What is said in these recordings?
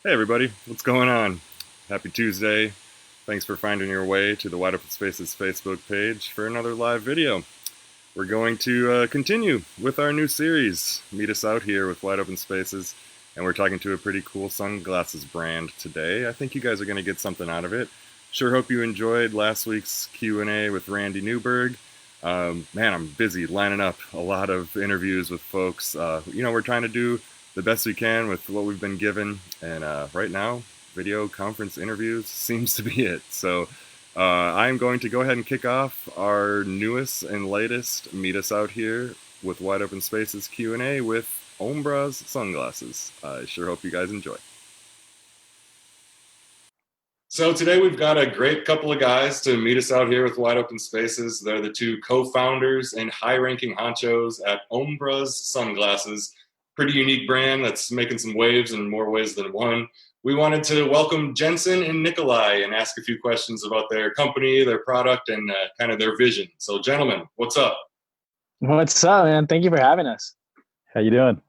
Hey everybody, what's going on? Happy Tuesday. Thanks for finding your way to the Wide Open Spaces Facebook page for another live video. We're going to continue with our new series. Meet us out here with Wide Open Spaces, and we're talking to a pretty cool sunglasses brand today. I think you guys are going to get something out of it. Sure hope you enjoyed last week's Q&A with Randy Newberg. Man, I'm busy lining up a lot of interviews with folks. We're trying to do the best we can with what we've been given, and right now, video conference interviews seems to be it. So I'm going to go ahead and kick off our newest and latest Meet Us Out Here with Wide Open Spaces Q&A with Ombraz Sunglasses. I sure hope you guys enjoy. So today we've got a great couple of guys to meet us out here with Wide Open Spaces. They're the two co-founders and high-ranking honchos at Ombraz Sunglasses. Pretty unique brand that's making some waves in more ways than one. We wanted to welcome Jensen and Nikolai and ask a few questions about their company, their product, and kind of their vision. So gentlemen, what's up? What's up, man? Thank you for having us. How you doing?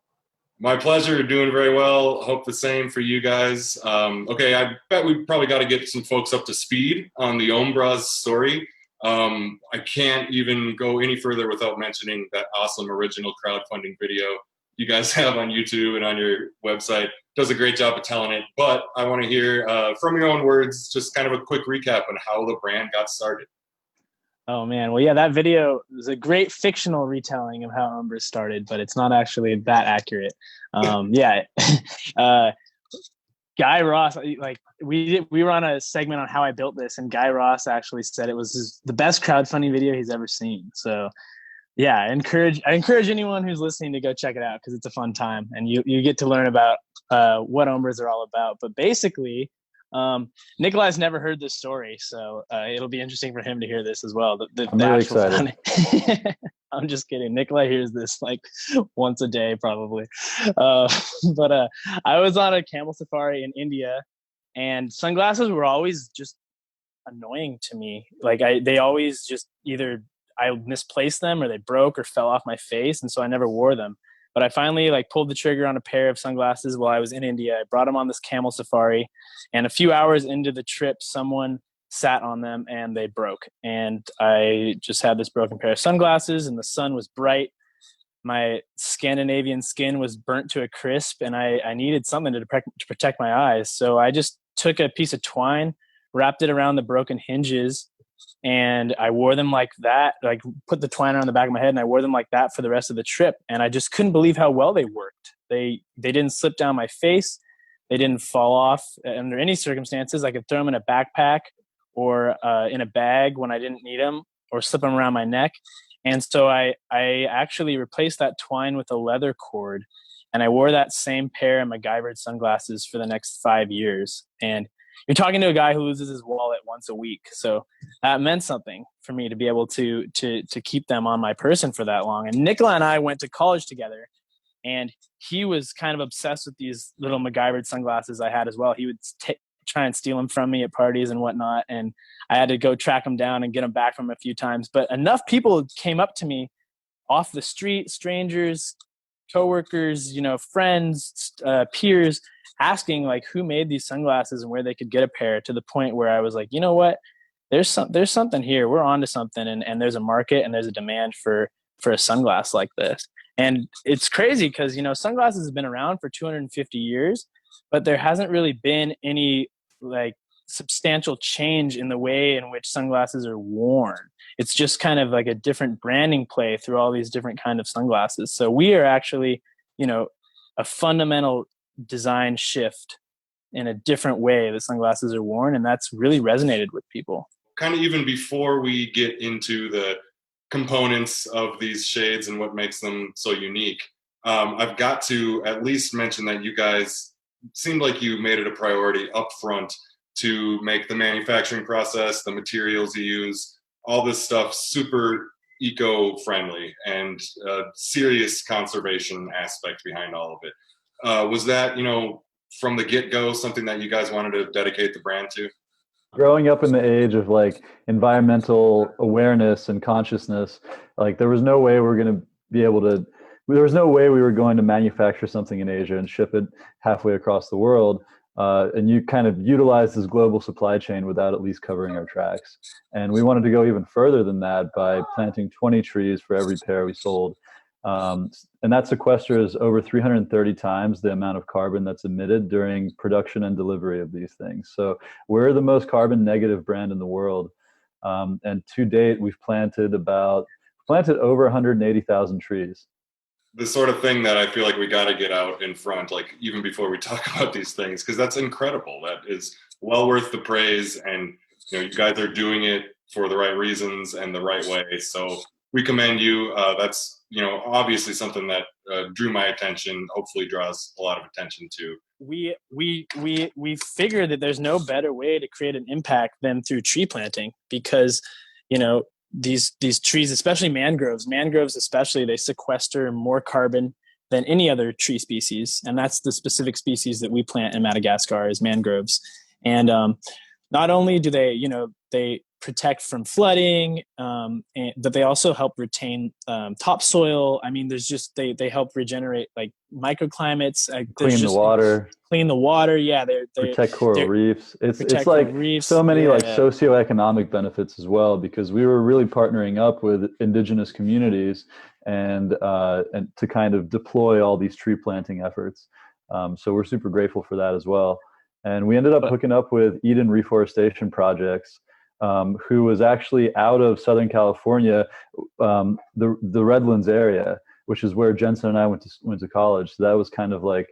My pleasure. Doing very well. Hope the same for you guys. Okay, I bet we probably got to get some folks up to speed on the Ombraz story. I can't even go any further without mentioning that awesome original crowdfunding video you guys have on YouTube and on your website. Does a great job of telling it. But I want to hear from your own words, just kind of a quick recap on how the brand got started. Oh man, well yeah, that video is a great fictional retelling of how Ombra started, but it's not actually that accurate. Yeah, Guy Ross, like we were on a segment on how I built this, and Guy Ross actually said it was the best crowdfunding video he's ever seen. So yeah, I encourage anyone who's listening to go check it out because it's a fun time, and you get to learn about what Ombras are all about. But basically, Nikolai's never heard this story, so it'll be interesting for him to hear this as well. I'm really excited. I'm just kidding. Nikolai hears this like once a day, probably. But I was on a camel safari in India, and sunglasses were always just annoying to me. Like they always just either I misplaced them or they broke or fell off my face, and so I never wore them. But I finally like pulled the trigger on a pair of sunglasses while I was in India. I brought them on this camel safari, and a few hours into the trip, someone sat on them and they broke. And I just had this broken pair of sunglasses, and the sun was bright. My Scandinavian skin was burnt to a crisp, and I needed something to protect my eyes. So I just took a piece of twine, wrapped it around the broken hinges, and I wore them like that, like put the twine on the back of my head, and I wore them like that for the rest of the trip. And I just couldn't believe how well they worked. They didn't slip down my face. They didn't fall off under any circumstances. I could throw them in a backpack or in a bag when I didn't need them, or slip them around my neck. And so I actually replaced that twine with a leather cord, and I wore that same pair of MacGyver sunglasses for the next 5 years. And you're talking to a guy who loses his wallet once a week. So that meant something for me to be able to keep them on my person for that long. And Nikolai and I went to college together, and he was kind of obsessed with these little MacGyver sunglasses I had as well. He would try and steal them from me at parties and whatnot. And I had to go track them down and get them back from him a few times. But enough people came up to me off the street, strangers, coworkers, friends, peers, asking like who made these sunglasses and where they could get a pair, to the point where I was like, you know what, there's something here. We're onto something, and there's a market and there's a demand for a sunglass like this. And it's crazy because sunglasses have been around for 250 years, but there hasn't really been any like substantial change in the way in which sunglasses are worn. It's just kind of like a different branding play through all these different kind of sunglasses. So we are actually, a fundamental design shift in a different way that sunglasses are worn, and that's really resonated with people. Kind of even before we get into the components of these shades and what makes them so unique, I've got to at least mention that you guys seemed like you made it a priority up front to make the manufacturing process, the materials you use, all this stuff super eco-friendly, and serious conservation aspect behind all of it. Was that, from the get-go, something that you guys wanted to dedicate the brand to? Growing up in the age of like environmental awareness and consciousness, like there was no way we were going to manufacture something in Asia and ship it halfway across the world. and you kind of utilize this global supply chain without at least covering our tracks. And we wanted to go even further than that by planting 20 trees for every pair we sold. And that sequesters over 330 times the amount of carbon that's emitted during production and delivery of these things. So we're the most carbon negative brand in the world. And to date, we've planted over 180,000 trees. The sort of thing that I feel like we got to get out in front, like even before we talk about these things, because that's incredible. That is well worth the praise. And, you guys are doing it for the right reasons and the right way. So we commend you. That's, obviously something that drew my attention, hopefully draws a lot of attention to. We figured that there's no better way to create an impact than through tree planting, because, these trees, especially mangroves especially, they sequester more carbon than any other tree species. And that's the specific species that we plant in Madagascar is mangroves. And not only do they, they protect from flooding, but they also help retain topsoil. I mean, there's just, they help regenerate like microclimates. Clean the water. Yeah. Protect coral reefs. It's like reefs. So many like socioeconomic benefits as well, because we were really partnering up with indigenous communities and to kind of deploy all these tree planting efforts. So we're super grateful for that as well. And we ended up hooking up with Eden Reforestation Projects, who was actually out of Southern California, the Redlands area, which is where Jensen and I went to college. So that was kind of like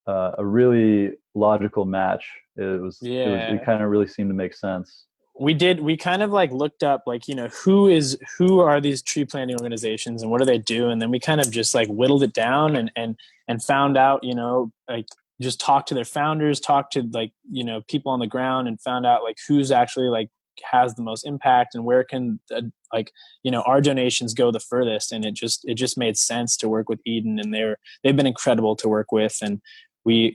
a really logical match. It kind of really seemed to make sense. We kind of like looked up like, who are these tree planting organizations and what do they do? And then we kind of just like whittled it down and found out, like just talked to their founders, talked to like, people on the ground, and found out like who's actually like has the most impact and where can our donations go the furthest. And it just made sense to work with Eden, and they've been incredible to work with. And we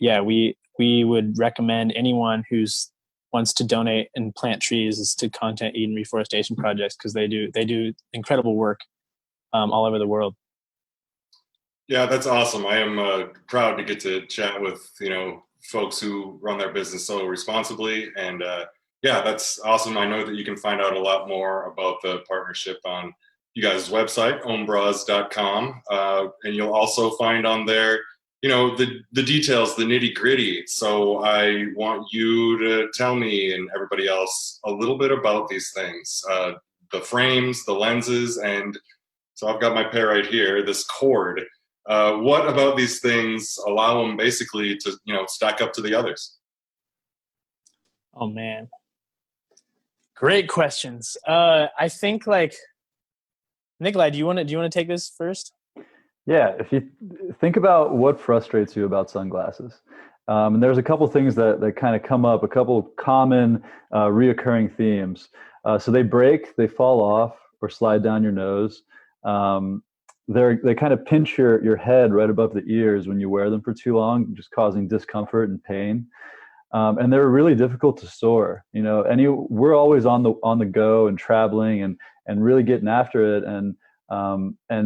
would recommend anyone who's wants to donate and plant trees is to contact Eden Reforestation Projects, because they do incredible work all over the world. Yeah, that's awesome. I am proud to get to chat with, folks who run their business so responsibly. And yeah, that's awesome. I know that you can find out a lot more about the partnership on you guys' website, ombraz.com. And you'll also find on there, the details, the nitty gritty. So I want you to tell me and everybody else a little bit about these things, the frames, the lenses, and so I've got my pair right here, this cord. What about these things allow them basically to, stack up to the others? Oh man, great questions. I think like Nikolai, do you want to take this first? Yeah, if you think about what frustrates you about sunglasses, and there's a couple things that kind of come up, a couple common reoccurring themes. So they break, they fall off, or slide down your nose. They kind of pinch your head right above the ears when you wear them for too long, just causing discomfort and pain. And they're really difficult to store. We're always on the go and traveling and really getting after it, and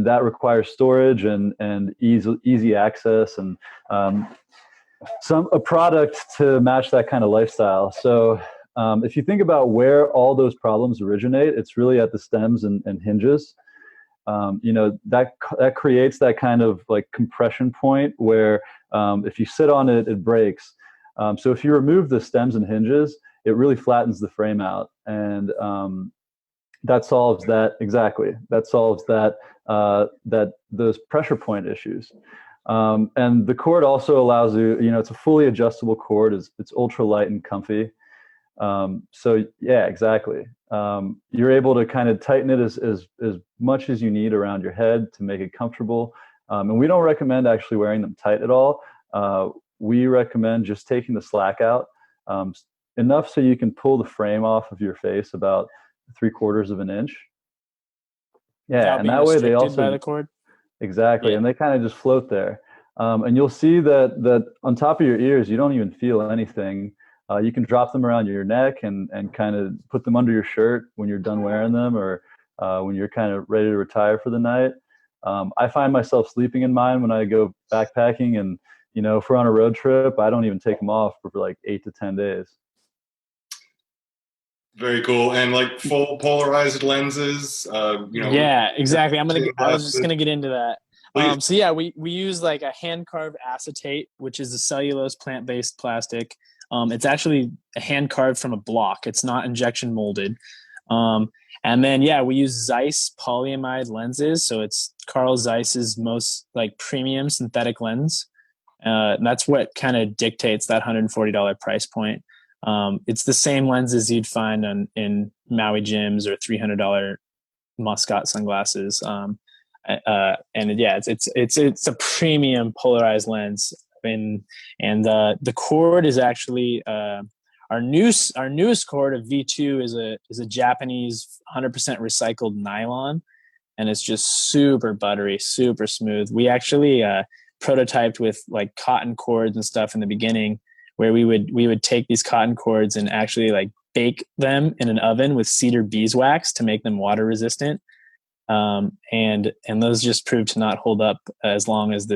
that requires storage and easy access and a product to match that kind of lifestyle. So if you think about where all those problems originate, it's really at the stems and hinges. That creates that kind of like compression point where if you sit on it, it breaks. So if you remove the stems and hinges, it really flattens the frame out, and that solves that exactly. That solves those pressure point issues. And the cord also allows you. It's a fully adjustable cord. It's ultra light and comfy. So yeah, exactly. You're able to kind of tighten it as much as you need around your head to make it comfortable. And we don't recommend actually wearing them tight at all. We recommend just taking the slack out enough so you can pull the frame off of your face about 3/4 of an inch. Yeah, and that way they also by the cord. Exactly, yeah. And they kind of just float there. And you'll see that on top of your ears, you don't even feel anything. You can drop them around your neck and kind of put them under your shirt when you're done wearing them, or when you're kind of ready to retire for the night. I find myself sleeping in mine when I go backpacking, and you know, if we're on a road trip, I don't even take them off for like 8 to 10 days. Very cool. And like full polarized lenses, you know. Yeah, exactly. I was just Glasses. gonna get into that. Please. So yeah, we use like a hand carved acetate, which is a cellulose plant based plastic. It's actually a hand carved from a block. It's not injection molded. And then yeah, we use Zeiss polyamide lenses. So it's Carl Zeiss's most like premium synthetic lens. That's what kind of dictates that $140 price point. It's the same lenses you'd find in Maui gyms or $300 Muscat sunglasses. And yeah, it's a premium polarized lens. And the cord is actually our newest cord of V2 is a Japanese 100% recycled nylon, and it's just super buttery, super smooth. We actually prototyped with like cotton cords and stuff in the beginning, where we would take these cotton cords and actually like bake them in an oven with cedar beeswax to make them water resistant. And those just proved to not hold up as long as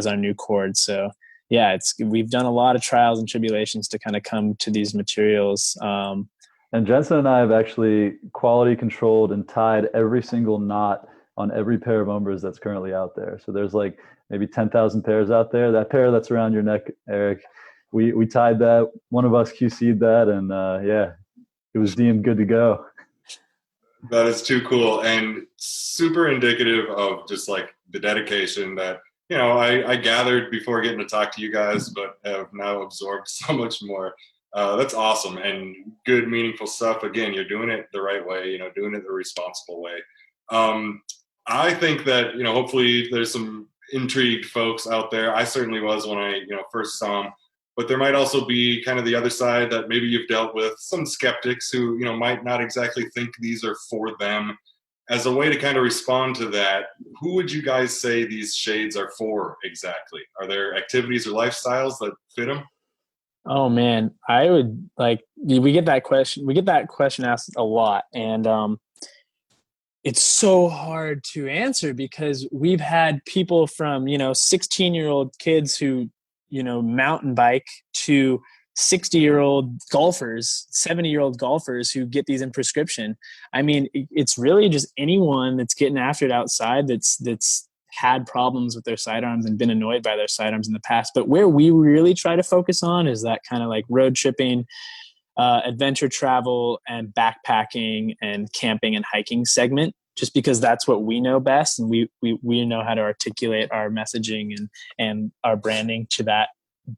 our new cord. So yeah, we've done a lot of trials and tribulations to kind of come to these materials. And Jensen and I have actually quality controlled and tied every single knot on every pair of Ombras that's currently out there. So there's like maybe 10,000 pairs out there. That pair that's around your neck, Eric, we tied that. One of us QC'd that, and yeah, it was deemed good to go. That is too cool and super indicative of just like the dedication that, you know, I gathered before getting to talk to you guys, but have now absorbed so much more. That's awesome and good, meaningful stuff. Again, you're doing it the right way, you know, doing it the responsible way. I think that, you know, hopefully there's some intrigued folks out there. I certainly was when I, you know, first saw them. But there might also be kind of the other side that maybe you've dealt with some skeptics who, you know, might not exactly think these are for them. As a way to kind of respond to that, who would you guys say these shades are for exactly? Are there activities or lifestyles that fit them? Oh man, I would like, we get that question asked a lot. And it's so hard to answer because we've had people from, you know, 16-year-old kids who, you know, mountain bike to 60-year-old golfers, 70-year-old golfers who get these in prescription. I mean, it's really just anyone that's getting after it outside that's had problems with their sidearms and been annoyed by their sidearms in the past. But where we really try to focus on is that kind of like road tripping, adventure travel, and backpacking and camping and hiking segment, just because that's what we know best, and we know how to articulate our messaging and our branding to that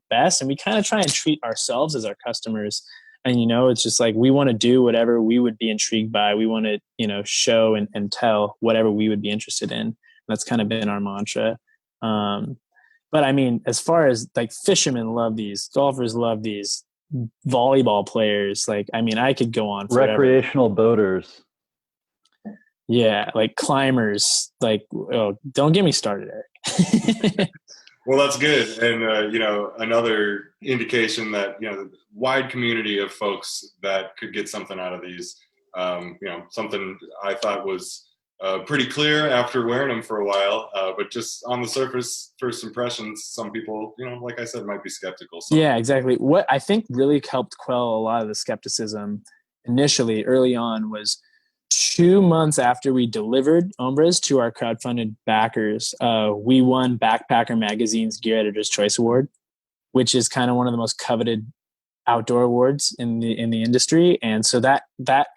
best. And we kind of try and treat ourselves as our customers. And, you know, it's just like, we want to do whatever we would be intrigued by. We want to, you know, show and tell whatever we would be interested in. That's kind of been our mantra. But I mean, as far as like fishermen love these, golfers love these, volleyball players, like, I mean, I could go on forever. Recreational boaters. Yeah, like climbers, like, oh, don't get me started, Eric. Well, that's good. And, you know, another indication that, you know, the wide community of folks that could get something out of these, you know, something I thought was pretty clear after wearing them for a while, but just on the surface, first impressions, some people, you know, like I said, might be skeptical. So. Yeah, exactly. What I think really helped quell a lot of the skepticism initially early on was 2 months after we delivered Ombras to our crowdfunded backers, we won Backpacker Magazine's Gear Editor's Choice Award, which is kind of one of the most coveted outdoor awards in the industry. And so that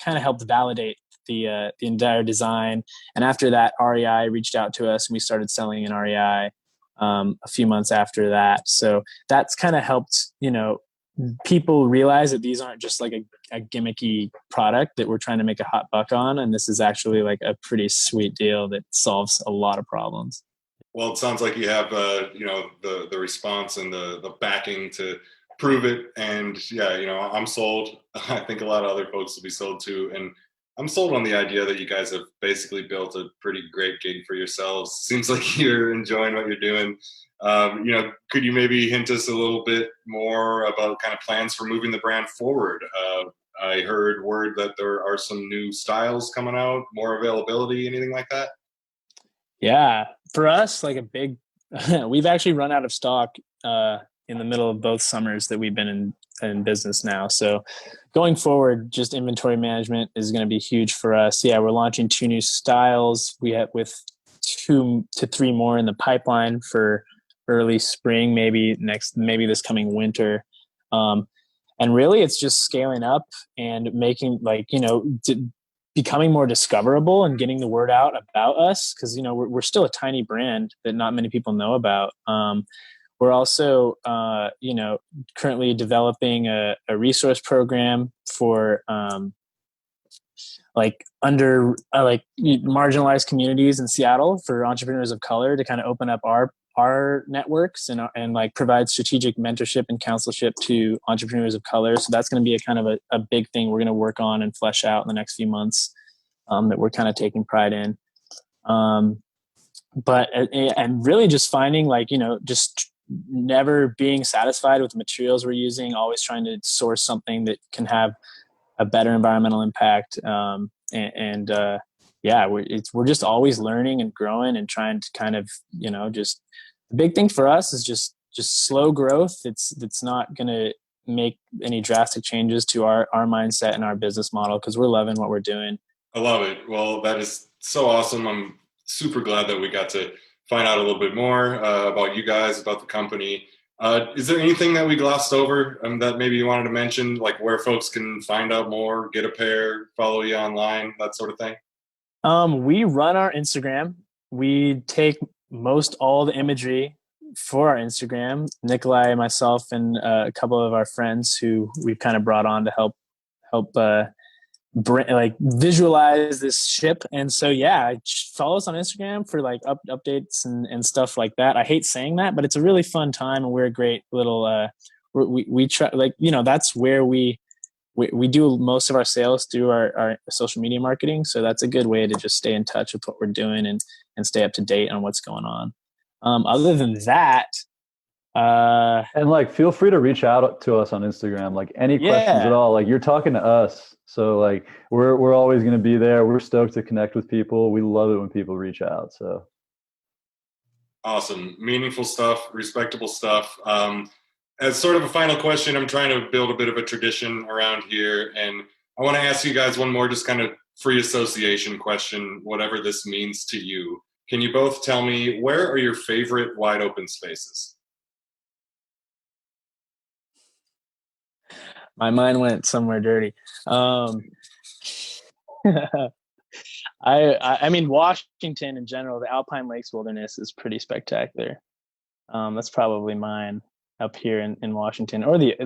kind of helped validate the entire design. And after that, REI reached out to us and we started selling in REI a few months after that. So that's kind of helped, you know, people realize that these aren't just like a gimmicky product that we're trying to make a hot buck on. And this is actually like a pretty sweet deal that solves a lot of problems. Well, it sounds like you have, you know, the response and the backing to prove it. And yeah, you know, I'm sold. I think a lot of other folks will be sold too. And I'm sold on the idea that you guys have basically built a pretty great gig for yourselves. Seems like you're enjoying what you're doing. You know, could you maybe hint us a little bit more about kind of plans for moving the brand forward? I heard word that there are some new styles coming out, more availability, anything like that? Yeah, for us, like a big, we've actually run out of stock in the middle of both summers that we've been in business now. So going forward, just inventory management is going to be huge for us. Yeah, we're launching 2 new styles. We have with 2 to 3 more in the pipeline for early spring, maybe this coming winter. And really it's just scaling up and making becoming more discoverable and getting the word out about us. Cause we're still a tiny brand that not many people know about. We're also, currently developing a resource program for marginalized communities in Seattle for entrepreneurs of color to kind of open up our networks and like provide strategic mentorship and counselship to entrepreneurs of color. So that's going to be a kind of a big thing we're going to work on and flesh out in the next few months, that we're kind of taking pride in. But really just finding just never being satisfied with the materials we're using, always trying to source something that can have a better environmental impact. We're just always learning and growing and trying to kind of, just the big thing for us is just slow growth. It's not going to make any drastic changes to our mindset and our business model, because we're loving what we're doing. I love it. Well, that is so awesome. I'm super glad that we got to find out a little bit more about you guys, about the company. Is there anything that we glossed over that maybe you wanted to mention, like where folks can find out more, get a pair, follow you online, that sort of thing? We run our Instagram. We take most all the imagery for our Instagram. Nikolai, myself, and a couple of our friends who we've kind of brought on to help visualize this ship. And so follow us on Instagram for like updates and stuff like that. I hate saying that, but it's a really fun time, and we're a great little we try, that's where we do most of our sales through our social media marketing. So that's a good way to just stay in touch with what we're doing and stay up to date on what's going on. Other than that, and feel free to reach out to us on Instagram, like any questions at all. Like, you're talking to us, so like we're always going to be there. We're stoked to connect with people. We love it when people reach out. So awesome, meaningful stuff, respectable stuff. As sort of a final question, I'm trying to build a bit of a tradition around here, and I want to ask you guys one more just kind of free association question, whatever this means to you. Can you both tell me, where are your favorite wide open spaces? My mind went somewhere dirty. I mean, Washington in general, the Alpine Lakes Wilderness is pretty spectacular. That's probably mine up here in Washington, or the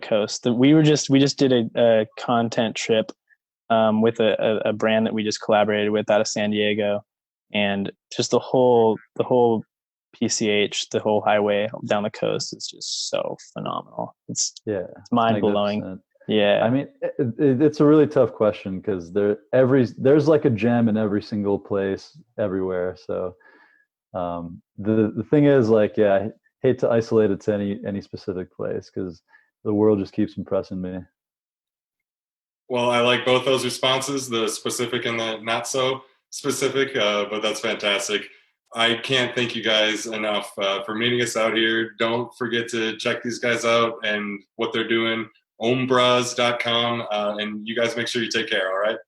coast. We just did a content trip with a brand that we just collaborated with out of San Diego, and just the whole PCH, the whole highway down the coast is just so phenomenal. It's mind blowing. Yeah, I mean, it's a really tough question because there's like a gem in every single place everywhere. So the thing is, I hate to isolate it to any specific place because the world just keeps impressing me. Well, I like both those responses, the specific and the not so specific, but that's fantastic. I can't thank you guys enough for meeting us out here. Don't forget to check these guys out and what they're doing, ombraz.com, and you guys make sure you take care, all right?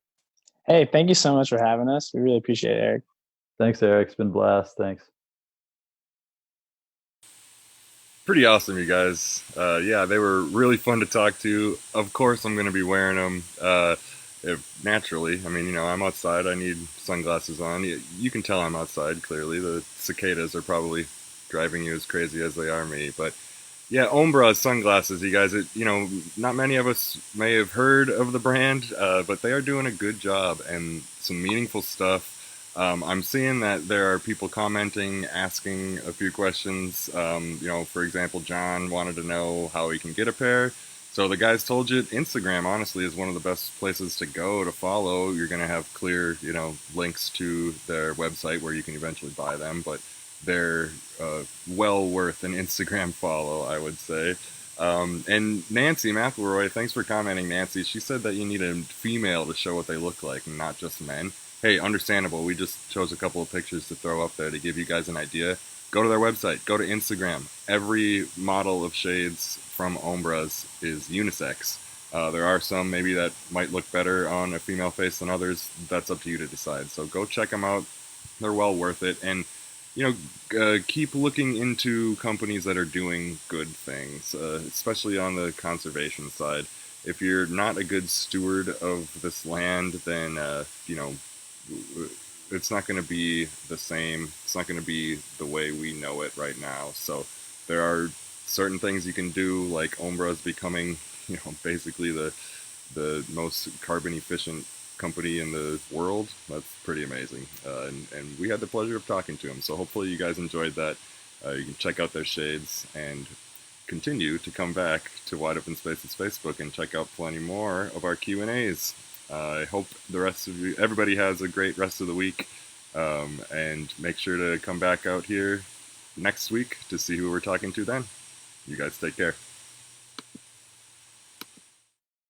Hey, thank you so much for having us. We really appreciate it, Eric. Thanks, Eric. It's been a blast. Thanks. Pretty awesome, you guys. They were really fun to talk to. Of course, I'm going to be wearing them naturally. I mean, I'm outside. I need sunglasses on. You can tell I'm outside, clearly. The cicadas are probably driving you as crazy as they are me. But yeah, Ombraz Sunglasses, you guys, not many of us may have heard of the brand, but they are doing a good job and some meaningful stuff. I'm seeing that there are people commenting, asking a few questions. For example, John wanted to know how he can get a pair. So the guys told you Instagram, honestly, is one of the best places to go to follow. You're going to have clear, links to their website where you can eventually buy them, but they're well worth an Instagram follow, I would say. And Nancy McElroy, thanks for commenting, Nancy. She said that you need a female to show what they look like and not just men. Hey, understandable. We just chose a couple of pictures to throw up there to give you guys an idea. go to their website, go to Instagram. Every model of shades from Ombraz is unisex. There are some maybe that might look better on a female face than others. That's up to you to decide. So go check them out. They're well worth it. And, keep looking into companies that are doing good things, especially on the conservation side. If you're not a good steward of this land, then, it's not going to be the same. It's not going to be the way we know it right now. So there are certain things you can do, like Ombra is becoming, basically the most carbon efficient company in the world. That's pretty amazing. And we had the pleasure of talking to him. So hopefully you guys enjoyed that. You can check out their shades and continue to come back to Wide Open Spaces Facebook and check out plenty more of our Q&As. I hope the rest of you, everybody has a great rest of the week, and make sure to come back out here next week to see who we're talking to then. You guys take care.